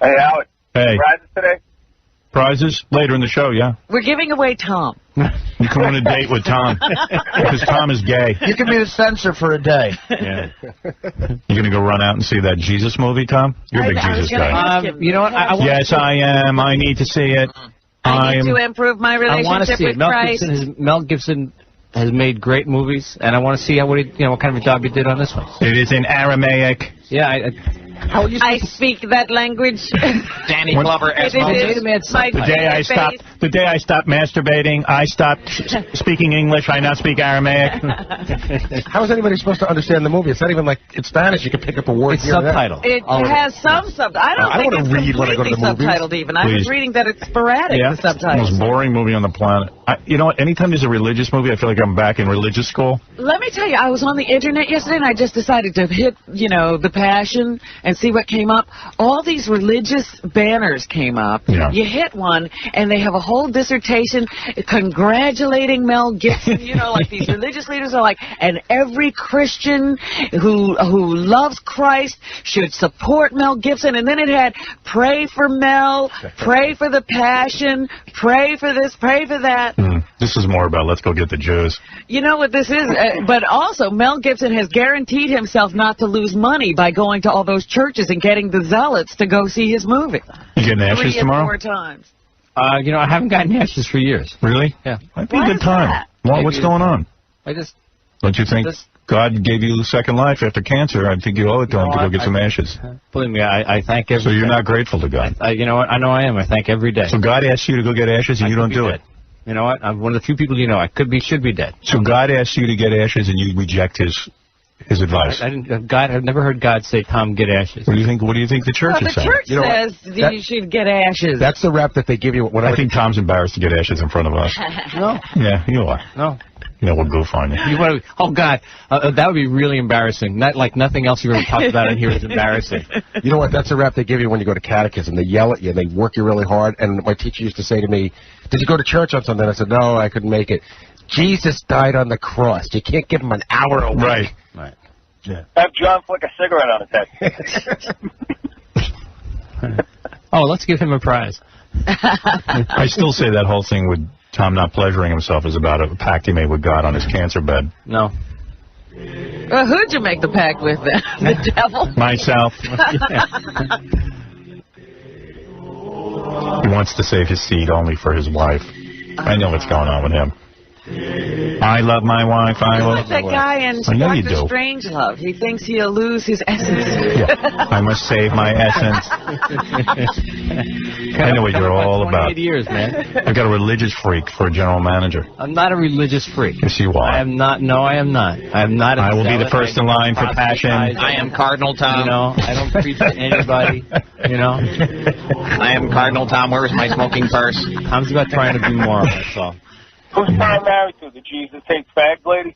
Hey, Howard. Hey. Prizes today? Prizes? Later in the show, yeah. We're giving away Tom. You can win a date with Tom. Because Tom is gay. You can be the censor for a day. Yeah. You going to go run out and see that Jesus movie, Tom? You're a big Jesus guy. You know what? Yes, I am. I need to see it. I need to improve my relationship with Christ. Mel Gibson has made great movies, and I want to see what kind of a job he did on this one. It is in Aramaic. Yeah, I speak that language. Danny Glover as the day I stopped masturbating, I stopped speaking English. I now speak Aramaic. How is anybody supposed to understand the movie? It's not even like it's Spanish. You can pick up a word. It's subtitled. It has some subtitles. I don't think it's completely subtitled even. I was reading that it's sporadic, the subtitles. Most boring movie on the planet. You know what? Anytime there's a religious movie, I feel like I'm back in religious school. Let me tell you, I was on the internet yesterday, and I just decided to hit, the Passion and see what came up. All these religious banners came up. Yeah. You hit one, and they have a whole dissertation congratulating Mel Gibson. Like these religious leaders are like, and every Christian who loves Christ should support Mel Gibson. And then it had, pray for Mel, pray for the Passion, pray for this, pray for that. This is more about let's go get the Jews. You know what this is? But also, Mel Gibson has guaranteed himself not to lose money by going to all those churches and getting the zealots to go see his movie. You getting ashes tomorrow? 3 or 4 times. I haven't gotten ashes for years. Really? Yeah. Might be a good time. What's going on? Don't you think God gave you a second life after cancer? I think you owe it to him to go get some ashes. Believe me, I thank every So you're not grateful to God? You know what? I know I am. I thank every day. So God asks you to go get ashes and you don't do it? You know what? I'm one of the few people should be dead. So God asks you to get ashes and you reject his advice? I've never heard God say, "Tom, get ashes." What do you think the church is saying? The church says you should get ashes. That's the rap that they give you. I think Tom's embarrassed to get ashes in front of us. No. Yeah, you are. No. We'll goof on you. Oh, God. That would be really embarrassing. Not like nothing else you've ever talked about in here is embarrassing. You know what? That's the rap they give you when you go to catechism. They yell at you. They work you really hard. And my teacher used to say to me, did you go to church on Sunday? I said, no, I couldn't make it. Jesus died on the cross. You can't give him an hour a week. Right. Yeah. Have John flick a cigarette on his head. Oh, let's give him a prize. I still say that whole thing with Tom not pleasuring himself is about a pact he made with God on his cancer bed. No. Well, who'd you make the pact with then? The devil? Myself. He wants to save his seed only for his wife. I know what's going on with him. I love my wife. I love that guy in Dr. Strangelove. He thinks he'll lose his essence. Yeah. I must save my essence. I know what you're all about. 28 years, man. I've got a religious freak for a general manager. I'm not a religious freak. Yes, you are. I am not. No, I am not. I am not. I will be the first in line for passion. I am Cardinal Tom. I don't preach to anybody. I am Cardinal Tom. Where's my smoking purse? Tom's about trying to be moral. That's all. Who's Tom married to? The Jesus Takes Bags lady?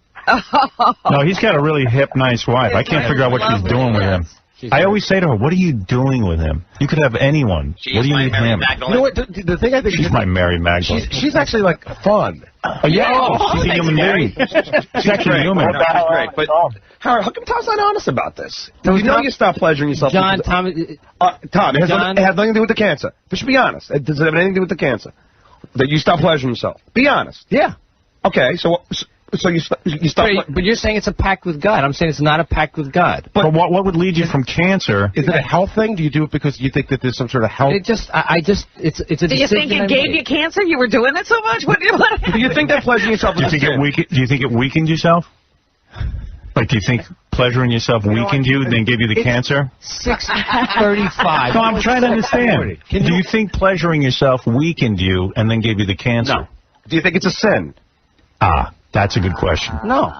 No, he's got a really hip, nice wife. I can't figure out what she's doing with him. I always say to her, what are you doing with him? You could have anyone. What do you need him? You know what? The thing I think she's my Mary Magdalene. She's actually, like, fun. She's a human being. She's actually human. Great, but Howard, how come Tom's not honest about this? You stop pleasuring yourself. John, Tom, it has nothing to do with the cancer. But should be honest. It doesn't have anything to do with the cancer. That you stop pleasuring yourself. Be honest. Yeah. Okay, so you stop. But you're saying it's a pact with God. I'm saying it's not a pact with God. But what would lead you from cancer? Is it a health thing? Do you do it because you think that there's some sort of health? It's a decision. Do you think it gave you cancer? You were doing it so much? What do you think that pleasuring yourself? Do you think it weakened yourself? Like, do you think pleasuring yourself weakened you, then gave you the cancer? 6:35. No, I'm trying to understand. Do you think pleasuring yourself weakened you and then gave you the cancer? No. Do you think it's a sin? That's a good question. No.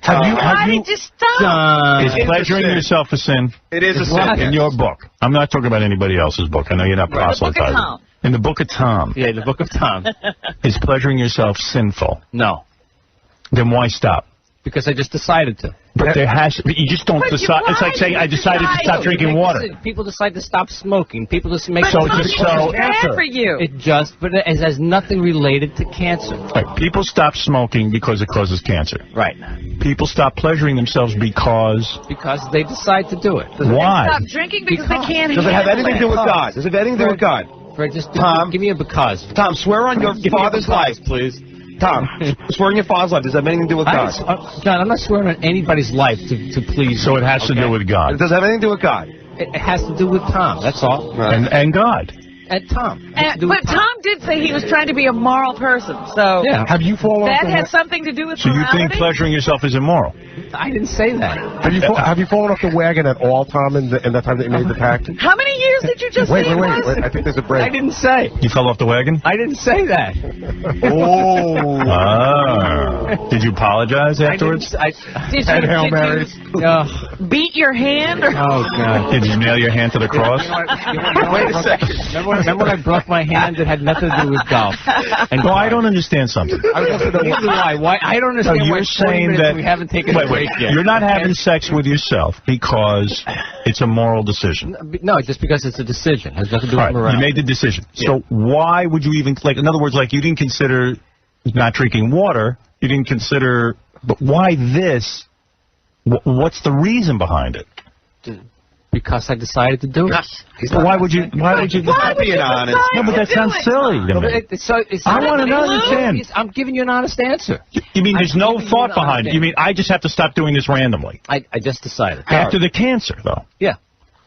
Why did you stop? Is pleasuring yourself a sin? It is a sin. In your book. I'm not talking about anybody else's book. I know you're not proselytizing. In the Book of Tom. Yeah, the Book of Tom. Is pleasuring yourself sinful? No. Then why stop? Because I just decided to. But there has to be, you just don't decide. It's like saying I decided to stop drinking water. People decide to stop smoking. People just make But it's bad for you. But it has nothing related to cancer. Right. People stop smoking because it causes cancer. Right. People stop pleasuring themselves because they decide to do it. Why? They stop drinking because they can't. Does it have anything to do with God? Does it have anything to do with God? Fred, just Tom, give me a because. Tom, swear on your father's life, please. Tom, swear on your father's life. Does that have anything to do with God? John, I'm not swearing on anybody's life to please. So it has to do with God. It does have anything to do with God. It has to do with Tom. That's all. And God. And Tom. But Tom did say he was trying to be a moral person, so yeah. Have you fallen that off has something to do with So you morality? think pleasuring yourself is immoral? I didn't say that. Have you fallen off the wagon at all, Tom, in the time that you made the pact? How many years did you just say it was? Wait. I think there's a break. I didn't say. You fell off the wagon? I didn't say that. Did you apologize afterwards? Did Hail Marys. you beat your hand? Oh, God. Did you nail your hand to the cross? Wait a second. Remember when I broke my hand? It had nothing to do with golf. And I don't understand something. Why? I don't understand So why you're saying that we haven't taken a break yet. You're not having sex with yourself because it's a moral decision. No, just because it's a decision. It has nothing to do All with right, morality. you made the decision. So why would you even, like, in other words, like, you didn't consider not drinking water, you didn't consider, but why this? What's the reason behind it? Because I decided to do it. But why would you being honest? No, but that sounds silly to me. I want to understand. I'm giving you an honest answer. You mean there's no thought behind it? You mean I just have to stop doing this randomly? I just decided. After the cancer, though? Yeah.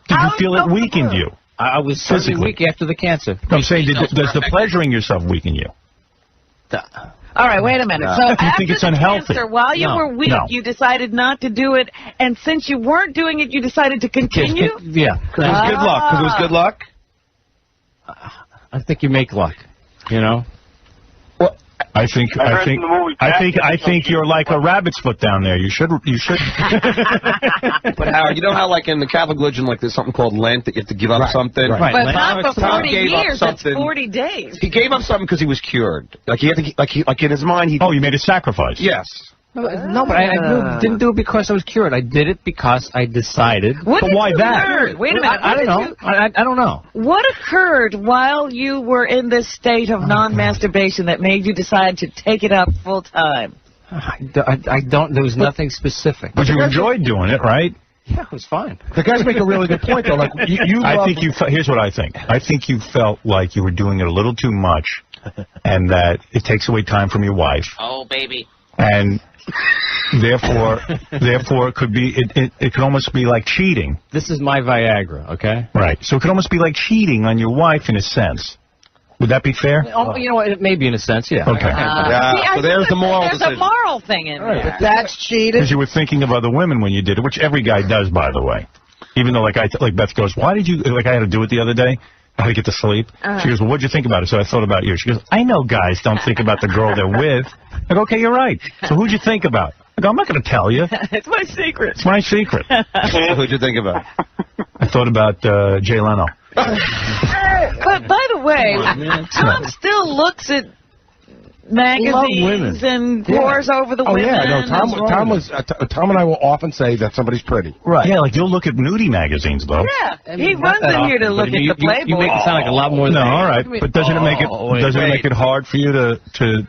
Did you feel it weakened you? I was certainly weak after the cancer. I'm saying, does the pleasuring yourself weaken you? All right, wait a minute. So you after think it's the unhealthy? cancer, while you were weak, you decided not to do it, and since you weren't doing it, you decided to continue? Yeah. It was good luck. Because it was good luck? I think you make luck, you know? Well, I think you're like a rabbit's foot down there. You should. But Howard, you know how like in the Catholic religion, like there's something called Lent that you have to give up something. Right. But not for Tom 40 gave up years. That's something. 40 days. He gave up something because he was cured. Like he had to, like in his mind, he. Oh, you made a sacrifice. Yes. No, but I didn't do it because I was cured. I did it because I decided. What But why that? occurred? Wait a minute. I don't know. I don't know. What occurred while you were in this state of non-masturbation that made you decide to take it up full time? I don't. There was nothing specific. But you enjoyed doing it, right? Yeah, it was fine. The guys make a really good point, though. Like Here's what I think. I think you felt like you were doing it a little too much, and that it takes away time from your wife. Oh, baby. And therefore, it could be. It could almost be like cheating. This is my Viagra, okay? Right. So it could almost be like cheating on your wife in a sense. Would that be fair? You know what? It may be in a sense, yeah. Okay. So there's the moral decision. There's a moral thing in there. But that's cheating. Because you were thinking of other women when you did it, which every guy does, by the way. Even though, like Beth goes, why did you, like I had to do it the other day, I had to get to sleep. She goes, well, what'd you think about it? So I thought about you. She goes, I know guys don't think about the girl they're with. I go, okay, you're right. So who'd you think about? I go, I'm not going to tell you. It's my secret. It's my secret. Who'd you think about? I thought about Jay Leno. But by the way, Tom still looks at magazines and pores over the women. Oh yeah, no. Tom and I will often say that somebody's pretty. Right. Yeah, like you'll look at nudie magazines though. Yeah, he runs in here to look at the Playboy. You make it sound like a lot more than No, all right, but doesn't it make it hard for you to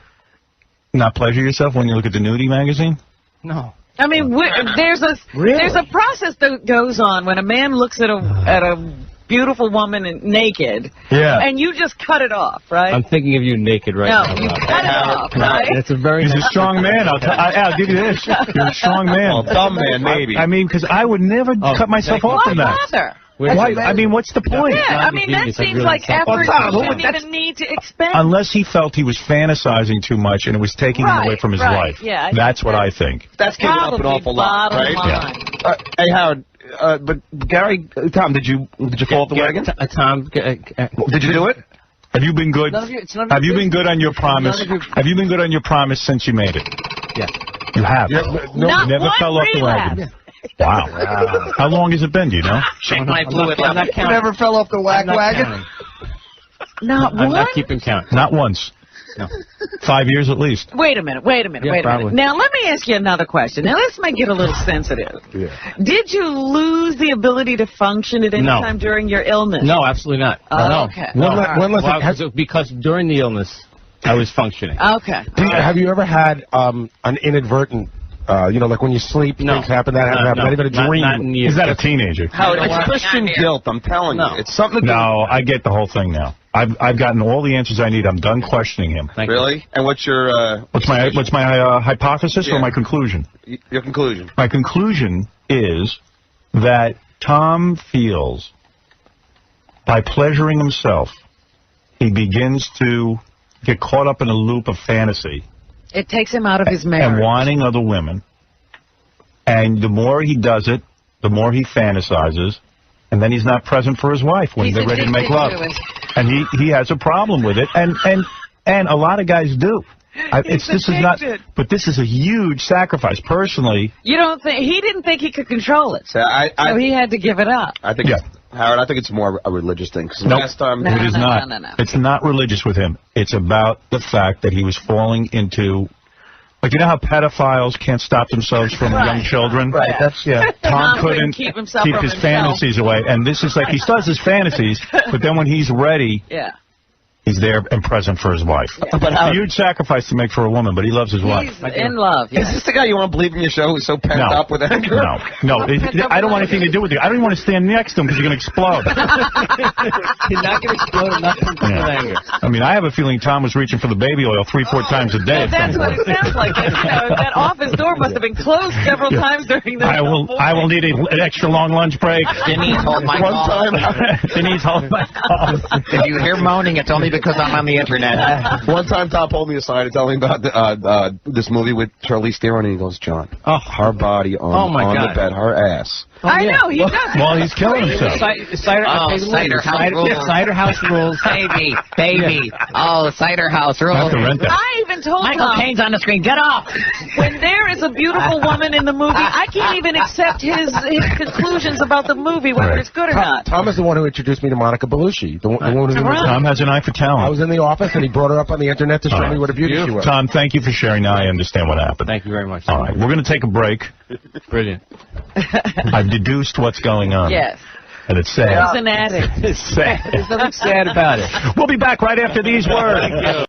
not pleasure yourself when you look at the nudie magazine? No. I mean, there's a process that goes on when a man looks at a beautiful woman naked, and you just cut it off, right? I'm thinking of you naked right now. No, you cut it off, right? That's a very He's a strong man. I'll give you this. You're a strong man. Well, dumb man, maybe. I mean, because I would never cut myself off from that. Why bother? Why? I mean, what's the point? Yeah, I mean, that seems like effort you shouldn't even need to expend. Unless he felt he was fantasizing too much and it was taking him away from his wife. Yeah, that's what I think. That's giving up an awful lot, right? Yeah. Hey, Howard. But Gary, Tom, did you fall off the wagon? Tom, did you do it? Have you been good? Have you been good on your promise? Have you been good on your promise since you made it? Yeah. You have. No, you never fell off the wagon. Wow. How long has it been? Do you know? Shake my fluid level. You never fell off the wagon? Not I'm one? not keeping count. Not once. No. 5 years at least. Wait a minute. Now, let me ask you another question. Now, this might get a little sensitive. Did you lose the ability to function at any time during your illness? No, absolutely not. No. Okay. Because during the illness, I was functioning. Okay. Have you ever had an inadvertent, like when you sleep, things happen that happen? Not even a dream. Not in years. Is that a teenager? Howard, it's Christian guilt, I'm telling you. It's something to do. No, I get the whole thing now. I've gotten all the answers I need. I'm done questioning him. Really? And what's your... What's my hypothesis or my conclusion? Your conclusion. My conclusion is that Tom feels by pleasuring himself, he begins to get caught up in a loop of fantasy. It takes him out of his marriage. And wanting other women. And the more he does it, the more he fantasizes. And then he's not present for his wife when they're ready to make love. And he has a problem with it. And a lot of guys do. This is not, but this is a huge sacrifice. Personally, you don't think he didn't think he could control it, so he had to give it up. I think, Howard, I think it's more a religious thing. Nope, it is not. No. It's not religious with him. It's about the fact that he was falling into. Like, you know how pedophiles can't stop themselves from young children? Right, Tom couldn't keep his fantasies away. And this is like, he does his fantasies, but then when he's ready, he's there and present for his wife. But it's a huge sacrifice to make for a woman, but he loves his wife. He's in love. Is this the guy you want to believe in your show who's so pent up with anger? No. I don't want anything to do with you. I don't even want to stand next to him because you're going to explode. You're not going to explode enough with anger. I mean, I have a feeling Tom was reaching for the baby oil 3-4 times a day. That's what it sounds like. That office door must have been closed several times during the I will need an extra long lunch break. Denise, hold my call. Denise, hold my call. If you hear moaning, it's only because I'm on the internet. One time, Tom pulled me aside to tell me about this movie with Charlize Theron, and he goes, "John, her body on the bed, her ass." I know, he does. Well, he's killing himself. Cider House rules. Cider House rules. Baby. Oh, Cider House rules. I have to rent that. I even told Michael Caine's on the screen. Get off. When there is a beautiful woman in the movie, I can't even accept his conclusions about the movie, whether it's good or not. Tom is the one who introduced me to Monica Bellucci. The one who Tom has an eye for talent. I was in the office, and he brought her up on the internet to show me what a beauty she was. Tom, thank you for sharing. Now I understand what happened. Thank you very much. All right, we're going to take a break. Brilliant. I've deduced what's going on. Yes. And it's sad. He's an addict. It's sad. There's nothing sad about it. We'll be back right after these words.